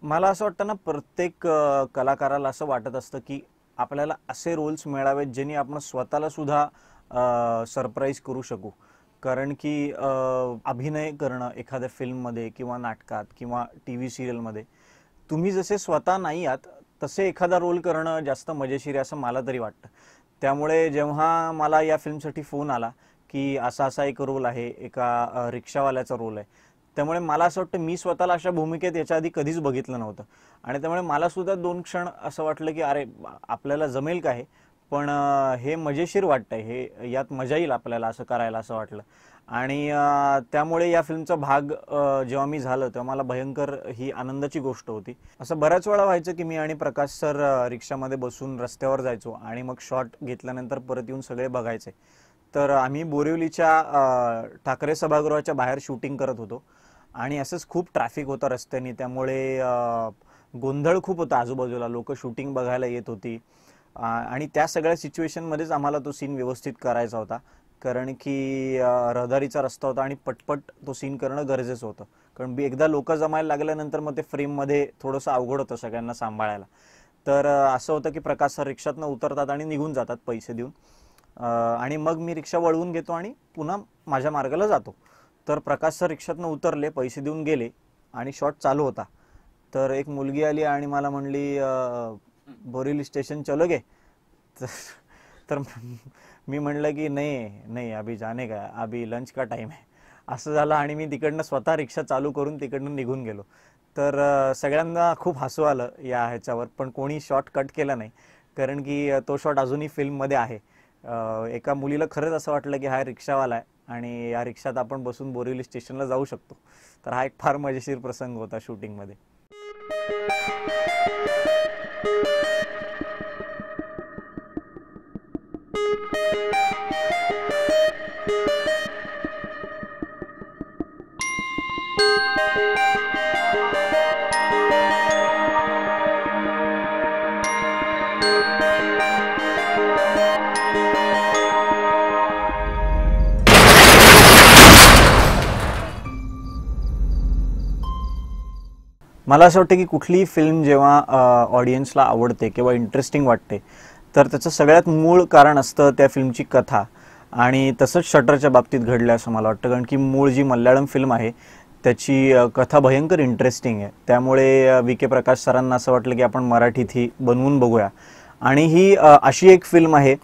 मला असं वाटतं ना, प्रत्येक कलाकाराला असं वाटत असतं की आपल्याला असे रोल्स मिळावेत ज्यांनी आपण स्वतःला सुद्धा सरप्राईज करू शकू. कारण की अभिनय करणं एखाद्या फिल्ममध्ये किंवा नाटकात किंवा टीव्ही सिरियलमध्ये तुम्ही जसे स्वतः नाही आहात तसे एखादा रोल करणं जास्त मजेशीर आहे असं मला तरी वाटतं. त्यामुळे जेव्हा मला या फिल्मसाठी फोन आला की असा असा एक रोल आहे, एका रिक्षावाल्याचा रोल आहे, त्यामुळे मला असं वाटतं मी स्वतःला अशा भूमिकेत याच्या आधी कधीच बघितलं नव्हतं. आणि त्यामुळे मला सुद्धा दोन क्षण असं वाटलं की अरे आपल्याला जमेल का हे, पण हे मजेशीर वाटतंय, हे यात मजा येईल आपल्याला असं करायला असं वाटलं. आणि त्यामुळे या फिल्मचा भाग जेव्हा मी झालं तेव्हा मला भयंकर ही आनंदाची गोष्ट होती. असं बऱ्याच वेळा व्हायचं की मी आणि प्रकाश सर रिक्षामध्ये बसून रस्त्यावर जायचो आणि मग शॉट घेतल्यानंतर परत येऊन सगळे बघायचे. तर आम्ही बोरिवलीच्या ठाकरे सभागृहाच्या बाहेर शूटिंग करत होतो आणि असंच खूप ट्रॅफिक होतं रस्त्याने, त्यामुळे गोंधळ खूप होता आजूबाजूला, लोक शूटिंग बघायला येत होती. आणि त्या सगळ्या सिच्युएशनमध्येच आम्हाला तो सीन व्यवस्थित करायचा होता, कारण की रहदारीचा रस्ता होता आणि पटपट तो सीन करणं गरजेचं होतं. कारण एकदा लोक जमायला लागल्यानंतर मग ते फ्रेममध्ये थोडंसं अवघड होतं सगळ्यांना सांभाळायला. तर असं होतं की प्रकाश सर रिक्षातनं उतरतात आणि निघून जातात पैसे देऊन, आणि मग मी रिक्षा वळवून घेतो आणि पुन्हा माझ्या मार्गाला जातो. तर प्रकाश सर रिक्षातनं उतरले, पैसे देऊन गेले आणि शॉट चालू होता. तर एक मुलगी आली आणि मला म्हणली बोरिवली स्टेशन चलो गे. तर मी म्हणलं की नाही नाही अभी जाने का, अभी लंच का टाइम आहे, असं झालं. आणि मी तिकडनं स्वतः रिक्षा चालू करून तिकडनं निघून गेलो. तर सगळ्यांना खूप हसू आलं या ह्याच्यावर, पण कोणी शॉट कट केला नाही, कारण की तो शॉट अजूनही फिल्ममध्ये आहे. एका मुलीला खरंच असं वाटलं की हा रिक्षावाला आहे आणि या रिक्षात आपण बसून बोरिवली स्टेशनला जाऊ शकतो. तर हा एक फार मजेशीर प्रसंग होता शूटिंगमध्ये. मला असं वाटतं की कुठलीही फिल्म जेव्हा ऑडियन्सला आवडते किंवा इंटरेस्टिंग वाटते तर त्याचं सगळ्यात मूळ कारण असतं त्या फिल्मची कथा. आणि तसंच शटरच्या बाबतीत घडलं असं मला वाटतं, कारण की मूळ जी मल्याळम फिल्म आहे त्याची कथा भयंकर इंटरेस्टिंग आहे. त्यामुळे के प्रकाश सरांना असं वाटलं की आपण मराठीत ही बनवून बघूया. आणि ही अशी एक फिल्म आहे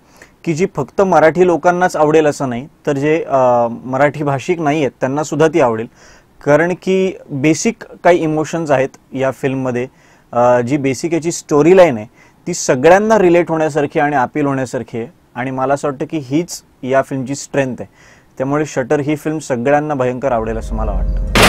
की जी फक्त मराठी लोकांनाच आवडेल असं नाही, तर जे मराठी भाषिक नाही आहेत त्यांना सुद्धा ती आवडेल. कारण की बेसिक काही इमोशन्स आहेत या फिल्ममध्ये, जी बेसिक याची स्टोरी लाईन आहे ती सगळ्यांना रिलेट होण्यासारखी आणि अपील होण्यासारखी आहे. आणि मला असं वाटतं की हीच या फिल्मची स्ट्रेंथ आहे. त्यामुळे शटर ही फिल्म सगळ्यांना भयंकर आवडेल असं मला वाटतं.